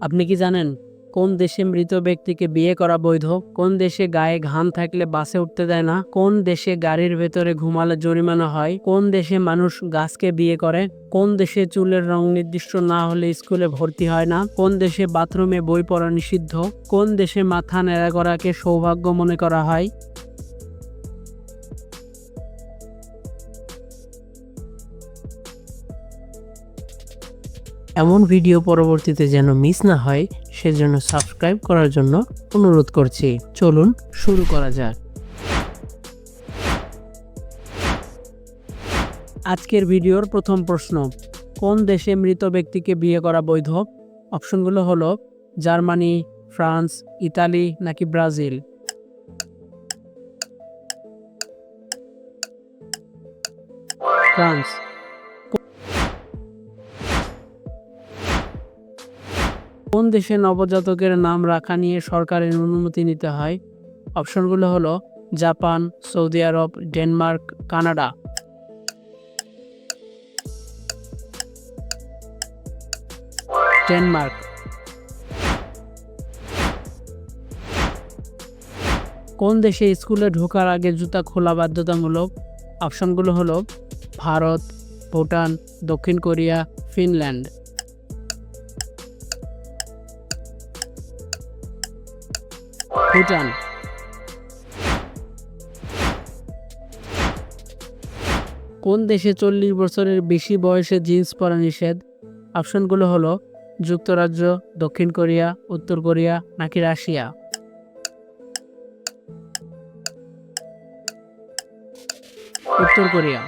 আপনি কি জানেন কোন দেশে মৃত ব্যক্তিকে বিয়ে করা বৈধ? কোন দেশে গায়ে ঘাম থাকলে বাসে উঠতে দেয় না? কোন দেশে গাড়ির ভেতরে ঘুমালে জরিমানা হয়? কোন দেশে মানুষ গাছকে বিয়ে করে? কোন দেশে চুলের রং নির্দিষ্ট না হলে স্কুলে ভর্তি হয় না? কোন দেশে বাথরুমে বই পড়া নিষিদ্ধ? কোন দেশে মাথা ন্যাড়া করাকে সৌভাগ্য মনে করা হয়? এমন ভিডিও পরবর্তীতে যেন মিস না হয় সেজন্য সাবস্ক্রাইব করার জন্য অনুরোধ করছি। চলুন শুরু করা যাক। আজকের ভিডিওর প্রথম প্রশ্ন, কোন দেশে মৃত ব্যক্তিকে বিয়ে করা বৈধ? অপশনগুলো হলো জার্মানি, ফ্রান্স, ইতালি নাকি ব্রাজিল। ফ্রান্স। কোন দেশে নবজাতকের নাম রাখা নিয়ে সরকারের অনুমতি নিতে হয়? অপশনগুলো হলো জাপান, সৌদি আরব, ডেনমার্ক, কানাডা। ডেনমার্ক। কোন দেশে স্কুলে ঢোকার আগে জুতা খোলা বাধ্যতামূলক? অপশনগুলো হলো ভারত, ভুটান, দক্ষিণ কোরিয়া, ফিনল্যান্ড। ভুটান। কোন দেশে 40 বছরের বেশি বয়সে জিন্স পরা নিষেধ? অপশনগুলো হলো যুক্তরাজ্য, দক্ষিণ কোরিয়া, উত্তর কোরিয়া নাকি রাশিয়া। উত্তর কোরিয়া।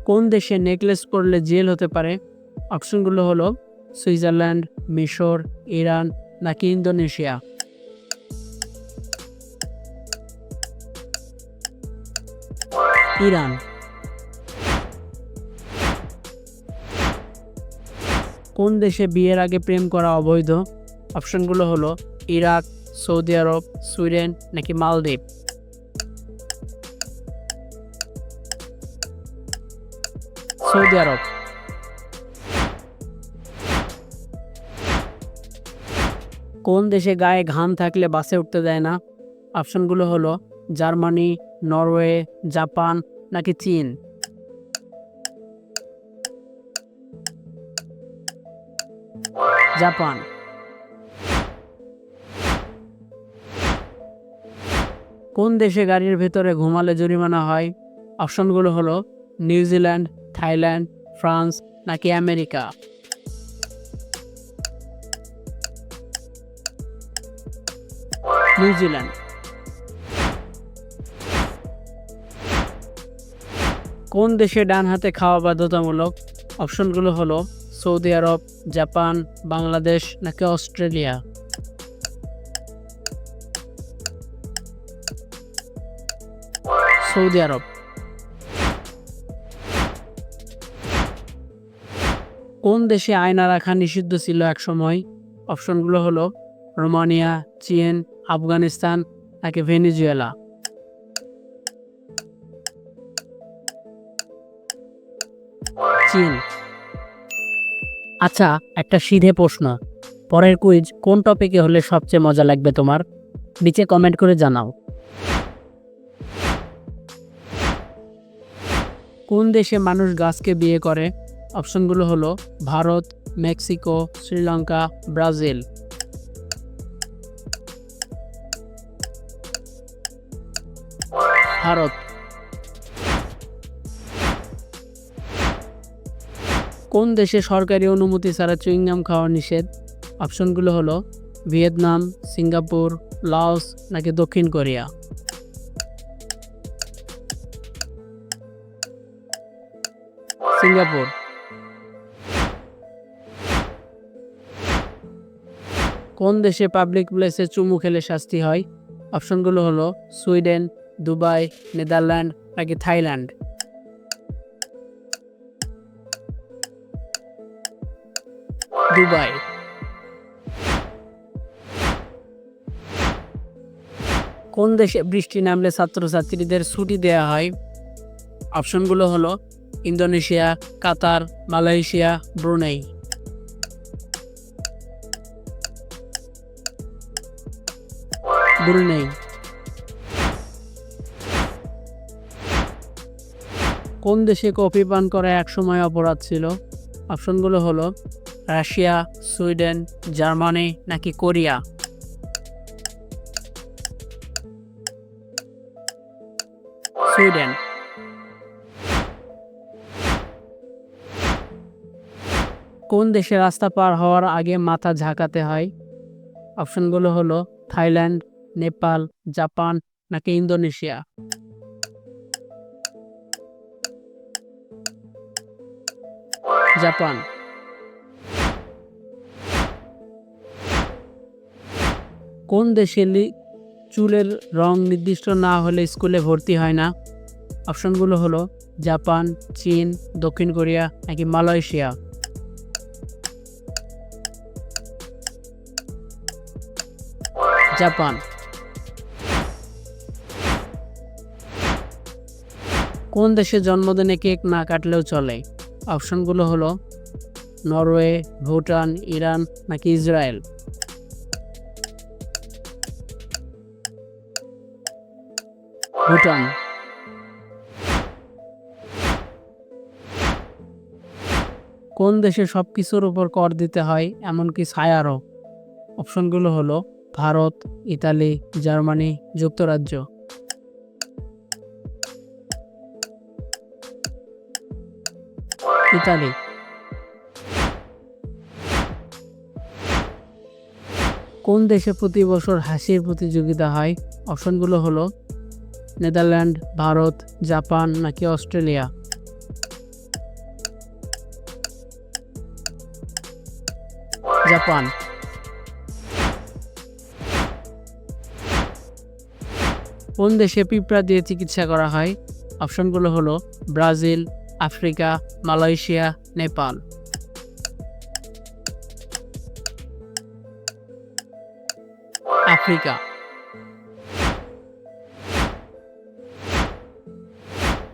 কোন দেশে নেকলেস পরলে জেল হতে পারে? অপশনগুলো হলো সুইজারল্যান্ড, মিশর, ইরান নাকি ইন্দোনেশিয়া। ইরান। কোন দেশে বিয়ের আগে প্রেম করা অবৈধ? অপশনগুলো হলো ইরাক, সৌদি আরব, সুইডেন নাকি মালদ্বীপ। সৌদি আরব। কোন দেশে গায়ে ঘাম থাকলে বাসে উঠতে দেয় না? অপশনগুলো হলো জার্মানি, নরওয়ে, জাপান নাকি চীন। জাপান। কোন দেশে গাড়ির ভেতরে ঘুমালে জরিমানা হয়? অপশনগুলো হলো নিউজিল্যান্ড, থাইল্যান্ড, ফ্রান্স নাকি আমেরিকা। নিউজিল্যান্ড। কোন দেশে ডান হাতে খাওয়া বাধ্যতামূলক? অপশনগুলো হলো সৌদি আরব, জাপান, বাংলাদেশ নাকি অস্ট্রেলিয়া। সৌদি আরব। কোন দেশে আয়না রাখা নিষিদ্ধ ছিল একসময়? অপশনগুলো হলো রোমানিয়া, চীন, আফগানিস্তান নাকি ভেনেজুয়েলা। চীন। আচ্ছা, একটা সিধে প্রশ্ন, পরের কুইজ কোন টপিকে হলে সবচেয়ে মজা লাগবে তোমার? নিচে কমেন্ট করে জানাও। কোন দেশে মানুষ গাছকে বিয়ে করে? অপশনগুলো হলো ভারত, মেক্সিকো, শ্রীলঙ্কা, ব্রাজিল। ভারত। কোন দেশে সরকারি অনুমতি ছাড়া চুইংগাম খাওয়া নিষেধ? অপশনগুলো হলো ভিয়েতনাম, সিঙ্গাপুর, লাওস নাকি দক্ষিণ কোরিয়া। সিঙ্গাপুর। কোন দেশে পাবলিক প্লেসে চুমু খেলে শাস্তি হয়? অপশনগুলো হলো সুইডেন, দুবাই, নেদারল্যান্ড নাকি থাইল্যান্ড। দুবাই। কোন দেশে বৃষ্টি নামলে ছাত্রছাত্রীদের ছুটি দেওয়া হয়? অপশনগুলো হলো ইন্দোনেশিয়া, কাতার, মালয়েশিয়া, ব্রুনেই। ব্রুনেই। কোন দেশে কফি পান করা একসময় অপরাধ ছিল? অপশনগুলো হলো রাশিয়া, সুইডেন, জার্মানি নাকি কোরিয়া। সুইডেন। কোন দেশে রাস্তা পার হওয়ার আগে মাথা ঝাঁকাতে হয়? অপশনগুলো হলো থাইল্যান্ড, নেপাল, জাপান নাকি ইন্দোনেশিয়া। জাপান। কোন দেশে চুলের রং নির্দিষ্ট না হলে স্কুলে ভর্তি হয় না? অপশনগুলো হলো জাপান, চীন, দক্ষিণ কোরিয়া নাকি মালয়েশিয়া। জাপান। কোন দেশে জন্মদিনে কেক না কাটলেও চলে? অপশনগুলো হলো নরওয়ে, ভুটান, ইরান নাকি ইসরায়েল। ভুটান। কোন দেশে সবকিছুর উপর কর দিতে হয় এমনকি ছায়ারও? অপশনগুলো হলো ভারত, ইতালি, জার্মানি, যুক্তরাজ্য। ইতালি। কোন দেশে প্রতি বছর হাসির প্রতিযোগিতা হয়? অপশনগুলো হলো নেদারল্যান্ড, ভারত, জাপান নাকি অস্ট্রেলিয়া। জাপান। কোন দেশে পিঁপড়া দিয়ে চিকিৎসা করা হয়? অপশনগুলো হলো Brazil, Africa, Malaysia, Nepal. Africa.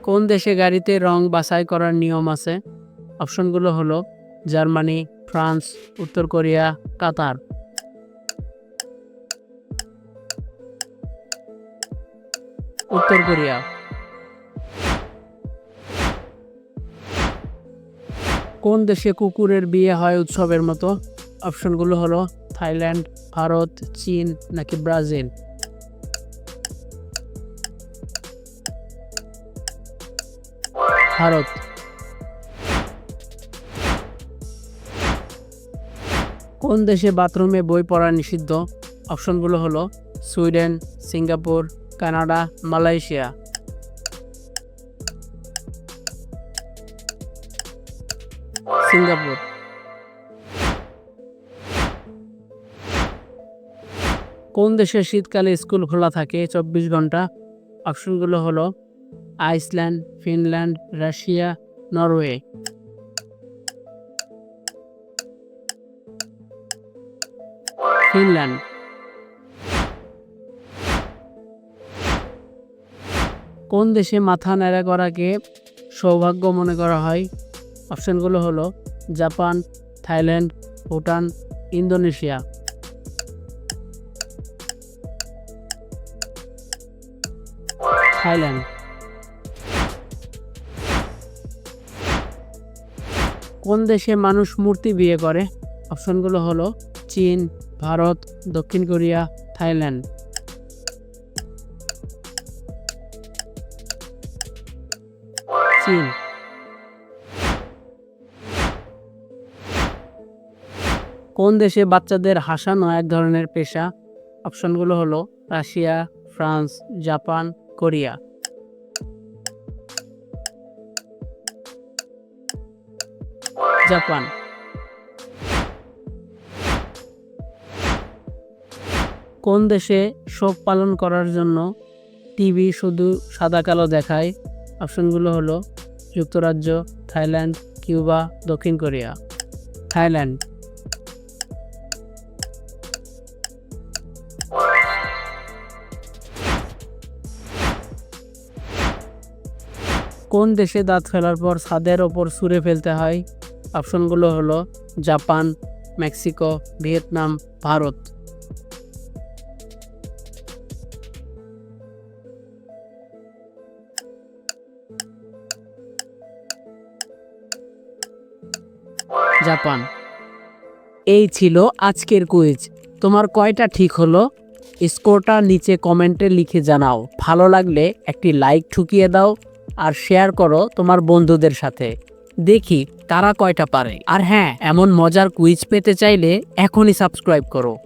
কোন দেশে গাড়িতে রং বাছাই করার নিয়ম আছে? অপশনগুলো হলো জার্মানি, ফ্রান্স, উত্তর কোরিয়া, কাতার। উত্তর কোরিয়া। কোন দেশে কুকুরের বিয়ে হয় উৎসবের মতো? অপশনগুলো হলো থাইল্যান্ড, ভারত, চীন নাকি ব্রাজিল। ভারত। কোন দেশে বাথরুমে বই পড়া নিষিদ্ধ? অপশনগুলো হলো Sweden, Singapore, Canada, Malaysia. Singapore. কোন দেশে শীতকালে স্কুল খোলা থাকে 24 ঘন্টা? অপশনগুলো হলো Iceland, Finland, Russia, Norway. Finland. কোন দেশে মাথা ন্যাড়া করাকে সৌভাগ্য মনে করা হয়? অপশনগুলো হলো Japan, Thailand, Bhutan, Indonesia. Thailand. কোন দেশে মানুষ মূর্তি বিয়ে করে? অপশনগুলো হলো চীন, ভারত, দক্ষিণ কোরিয়া, থাইল্যান্ড। চীন। কোন দেশে বাচ্চাদের হাসানো এক ধরনের পেশা? অপশনগুলো হলো Russia, France, Japan, Korea. Japan. কোন দেশে শোক পালন করার জন্য টিভি শুধু সাদা কালো দেখায়? অপশনগুলো হলো যুক্তরাজ্য, থাইল্যান্ড, কিউবা, দক্ষিণ কোরিয়া। থাইল্যান্ড। কোন দেশে দাঁত ফেলার পর ছাদের ওপর ছুঁড়ে ফেলতে হয়? অপশনগুলো হলো Japan, Mexico, Vietnam, Bharat. Japan. এই ছিল আজকের কুইজ। তোমার কয়টা ঠিক হলো? স্কোরটা নিচে কমেন্টে লিখে জানাও। ভালো লাগলে একটি লাইক ঠুকিয়ে দাও আর শেয়ার করো তোমার বন্ধুদের সাথে। দেখি তারা কয়টা পারে। আর হ্যাঁ, এমন মজার কুইজ পেতে চাইলে এখনই সাবস্ক্রাইব করো।